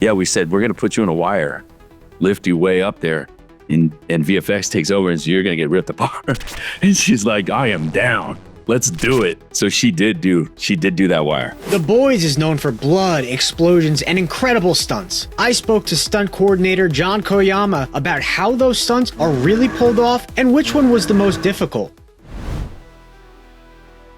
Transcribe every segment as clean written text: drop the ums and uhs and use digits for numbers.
Yeah, we said, we're going to put you in a wire, lift you way up there. And VFX takes over and so you're going to get ripped apart. And she's like, I am down. Let's do it. So she did do that wire. The Boys is known for blood, explosions, and incredible stunts. I spoke to stunt coordinator John Koyama about how those stunts are really pulled off and which one was the most difficult.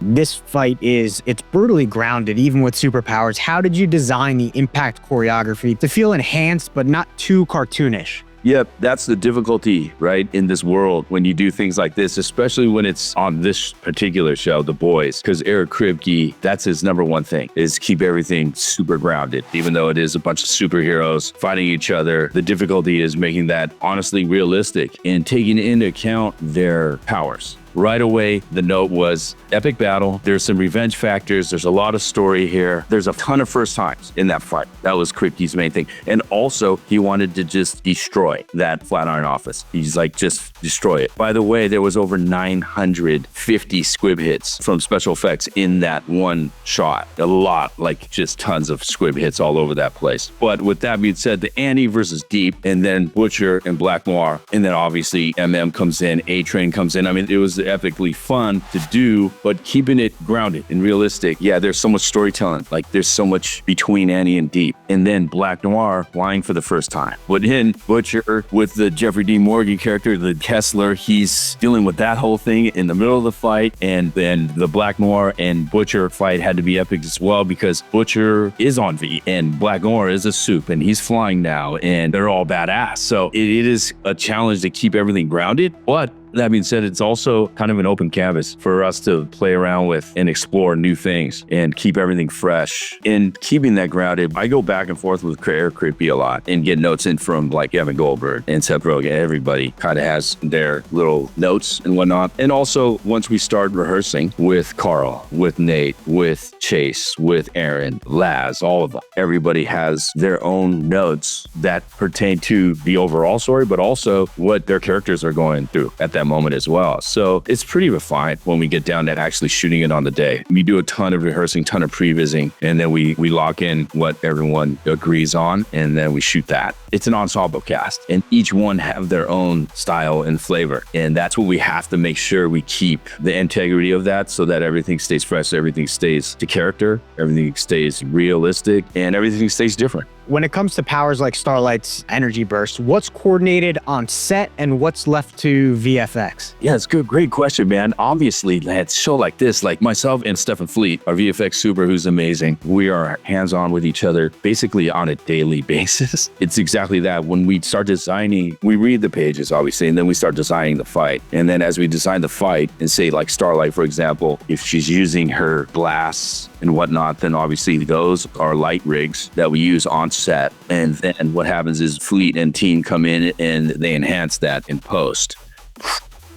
This fight it's brutally grounded, even with superpowers. How did you design the impact choreography to feel enhanced but not too cartoonish? Yep, that's the difficulty, right, in this world when you do things like this, especially when it's on this particular show, The Boys, because Eric Kripke, that's his number one thing, is keep everything super grounded. Even though it is a bunch of superheroes fighting each other, the difficulty is making that honestly realistic and taking into account their powers. Right away, the note was epic battle. There's some revenge factors. There's a lot of story here. There's a ton of first times in that fight. That was Kripke's main thing. And also, he wanted to just destroy that Flatiron office. He's like, just destroy it. By the way, there was over 950 squib hits from special effects in that one shot. A lot, like just tons of squib hits all over that place. But with that being said, the Annie versus Deep, and then Butcher and Black Noir, and then obviously MM comes in, A-Train comes in. I mean, it was epically fun to do, but keeping it grounded and realistic. Yeah, there's so much storytelling. Like there's so much between Annie and Deep. And then Black Noir flying for the first time. But then Butcher with the Jeffrey D. Morgan character, the Kessler, he's dealing with that whole thing in the middle of the fight. And then the Black Noir and Butcher fight had to be epic as well because Butcher is on V and Black Noir is a soup and he's flying now and they're all badass. So it is a challenge to keep everything grounded, but that being said, it's also kind of an open canvas for us to play around with and explore new things and keep everything fresh. In keeping that grounded, I go back and forth with Eric Kripke a lot and get notes in from like Evan Goldberg and Seth Rogen. Everybody kind of has their little notes and whatnot. And also, once we start rehearsing with Carl, with Nate, with Chase, with Aaron, Laz, all of them, everybody has their own notes that pertain to the overall story, but also what their characters are going through at that moment as well. So it's pretty refined when we get down to actually shooting it on the day. We do a ton of rehearsing, ton of pre-vising, and then we lock in what everyone agrees on, and then we shoot that. It's an ensemble cast, and each one have their own style and flavor. And that's what we have to make sure we keep the integrity of that so that everything stays fresh, everything stays to character, everything stays realistic, and everything stays different. When it comes to powers like Starlight's energy burst, what's coordinated on set and what's left to VFX? Yeah, it's good. Great question, man. Obviously, at a show like this, like myself and Stephen Fleet, our VFX super, who's amazing, we are hands-on with each other basically on a daily basis. It's exactly that. When we start designing, we read the pages, obviously, and then we start designing the fight. And then as we design the fight, and say like Starlight, for example, if she's using her glass and whatnot, then obviously those are light rigs that we use on set. And then what happens is Fleet and team come in and they enhance that in post.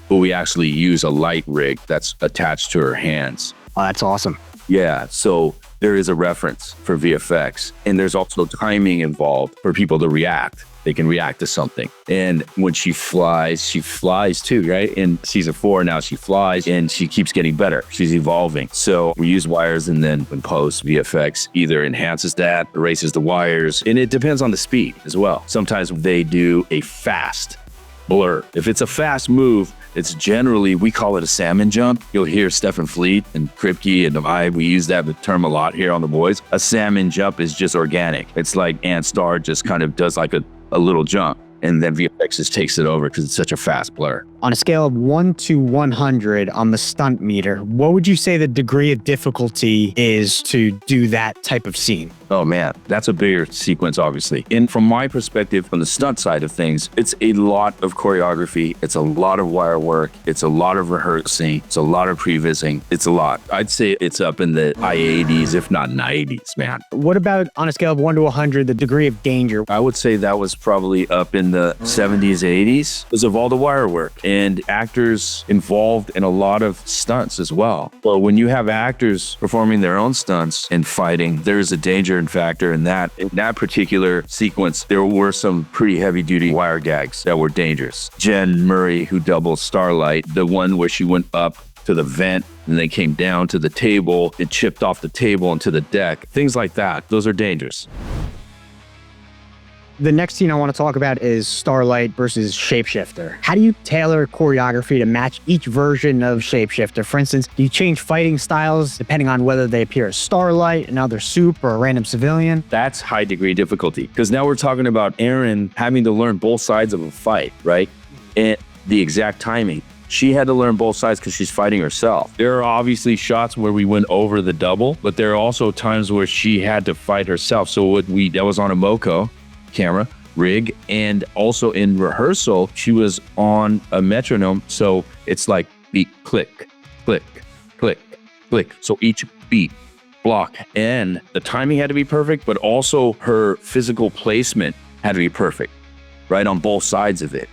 But we actually use a light rig that's attached to her hands. Oh, that's awesome. Yeah, so there is a reference for VFX. And there's also timing involved for people to react. They can react to something. And when she flies too, right? In season 4 now she flies and she keeps getting better. She's evolving. So we use wires, and then when post, VFX either enhances that, erases the wires, and it depends on the speed as well. Sometimes they do a fast blur. If it's a fast move, it's generally, we call it a salmon jump. You'll hear Stephen Fleet and Kripke and we use that term a lot here on The Boys. A salmon jump is just organic. It's like Ant Star just kind of does like a little jump, and then VFX just takes it over because it's such a fast blur. On a scale of 1 to 100 on the stunt meter, what would you say the degree of difficulty is to do that type of scene? Oh man, that's a bigger sequence, obviously. And from my perspective, from the stunt side of things, it's a lot of choreography. It's a lot of wire work. It's a lot of rehearsing. It's a lot of pre-vising. It's a lot. I'd say it's up in the high 80s, if not 90s, man. What about on a scale of 1 to 100, the degree of danger? I would say that was probably up in the 70s, 80s because of all the wire work and actors involved in a lot of stunts as well. Well, when you have actors performing their own stunts and fighting, there's a danger factor in that. In that particular sequence, there were some pretty heavy-duty wire gags that were dangerous. Jen Murray, who doubles Starlight, the one where she went up to the vent and then came down to the table, it chipped off the table into the deck. Things like that. Those are dangerous. The next scene I want to talk about is Starlight versus Shapeshifter. How do you tailor choreography to match each version of Shapeshifter? For instance, do you change fighting styles depending on whether they appear as Starlight, another soup, or a random civilian? That's high degree difficulty, because now we're talking about Erin having to learn both sides of a fight, right? And the exact timing. She had to learn both sides because she's fighting herself. There are obviously shots where we went over the double, but there are also times where she had to fight herself. So that was on a Moco camera rig, and also in rehearsal, she was on a metronome. So it's like beat, click, click, click, click. So each beat, block, and the timing had to be perfect, but also her physical placement had to be perfect, right? On both sides of it.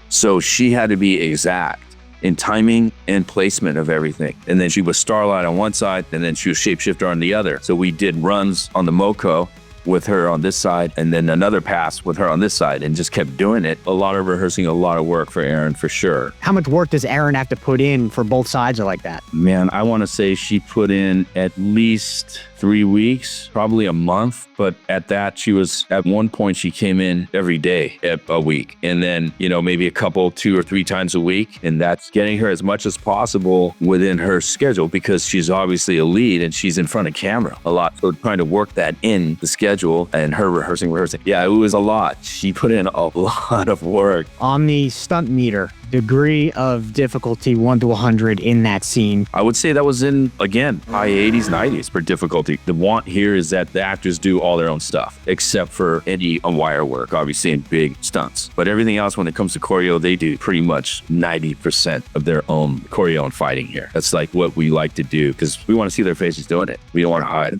So she had to be exact in timing and placement of everything. And then she was Starlight on one side, and then she was Shapeshifter on the other. So we did runs on the Moco with her on this side, and then another pass with her on this side, and just kept doing it. A lot of rehearsing, a lot of work for Erin, for sure. How much work does Erin have to put in for both sides like that? Man, I want to say she put in at least 3 weeks, probably a month. But at that, at one point, she came in every day a week. And then, maybe a couple, 2 or 3 times a week. And that's getting her as much as possible within her schedule, because she's obviously a lead and she's in front of camera a lot. So trying to work that in the schedule and her rehearsing. Yeah, it was a lot. She put in a lot of work. On the stunt meter, degree of difficulty 1 to 100 in that scene, I would say that was in, again, high 80s, 90s for difficulty. The want here is that the actors do all their own stuff, except for any wire work, obviously, in big stunts. But everything else, when it comes to choreo, they do pretty much 90% of their own choreo and fighting here. That's like what we like to do, because we want to see their faces doing it. We don't want to hide.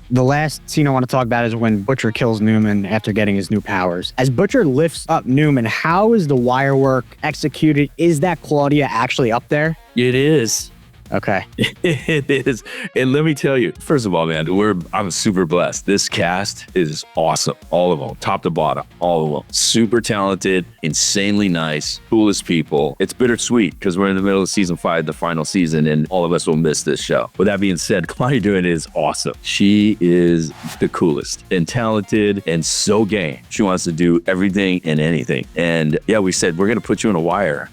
The last scene I want to talk about is when Butcher kills Neuman after getting his new powers. As Butcher lifts up Neuman, how is the wire work executed? Is that Claudia actually up there? It is. Okay. It is. And let me tell you, first of all, man, I'm super blessed. This cast is awesome. All of them, top to bottom, all of them. Super talented, insanely nice, coolest people. It's bittersweet because we're in the middle of season 5, the final season, and all of us will miss this show. With that being said, Claudia doing it is awesome. She is the coolest and talented and so game. She wants to do everything and anything. And yeah, we said, we're going to put you in a wire,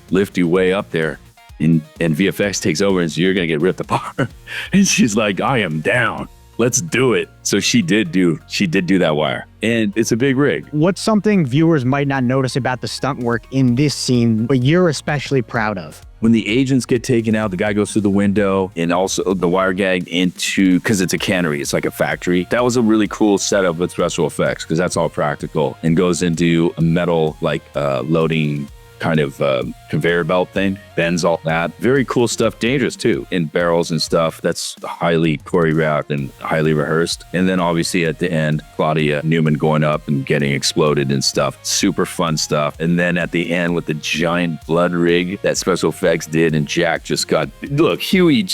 lift you way up there. And VFX takes over and so you're going to get ripped apart. And she's like, I am down. Let's do it. So she did do that wire. And it's a big rig. What's something viewers might not notice about the stunt work in this scene, but you're especially proud of? When the agents get taken out, the guy goes through the window, and also the wire gag because it's a cannery, it's like a factory. That was a really cool setup with special effects, because that's all practical, and goes into a metal, loading kind of conveyor belt thing, bends all that. Very cool stuff, dangerous too, in barrels and stuff. That's highly choreographed and highly rehearsed. And then obviously at the end, Claudia Neuman going up and getting exploded and stuff. Super fun stuff. And then at the end with the giant blood rig that special effects did, and Jack just got, look, Huey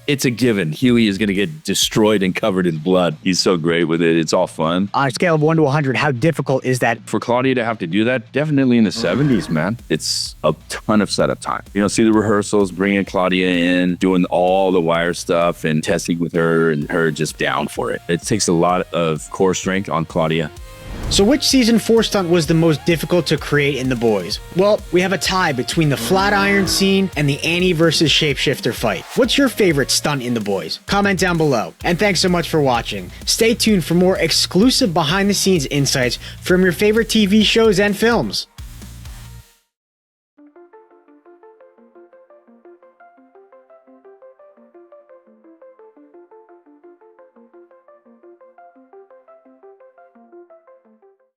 it's a given. Huey is gonna get destroyed and covered in blood. He's so great with it. It's all fun. On a scale of 1 to 100, how difficult is that? For Claudia to have to do that, definitely in the 70s, man. It's a ton of setup time. See the rehearsals, bringing Claudia in, doing all the wire stuff and testing with her, and her just down for it. It takes a lot of core strength on Claudia. So which season 4 stunt was the most difficult to create in The Boys? Well, we have a tie between the Flatiron scene and the Annie versus Shapeshifter fight. What's your favorite stunt in The Boys? Comment down below. And thanks so much for watching. Stay tuned for more exclusive behind the scenes insights from your favorite TV shows and films.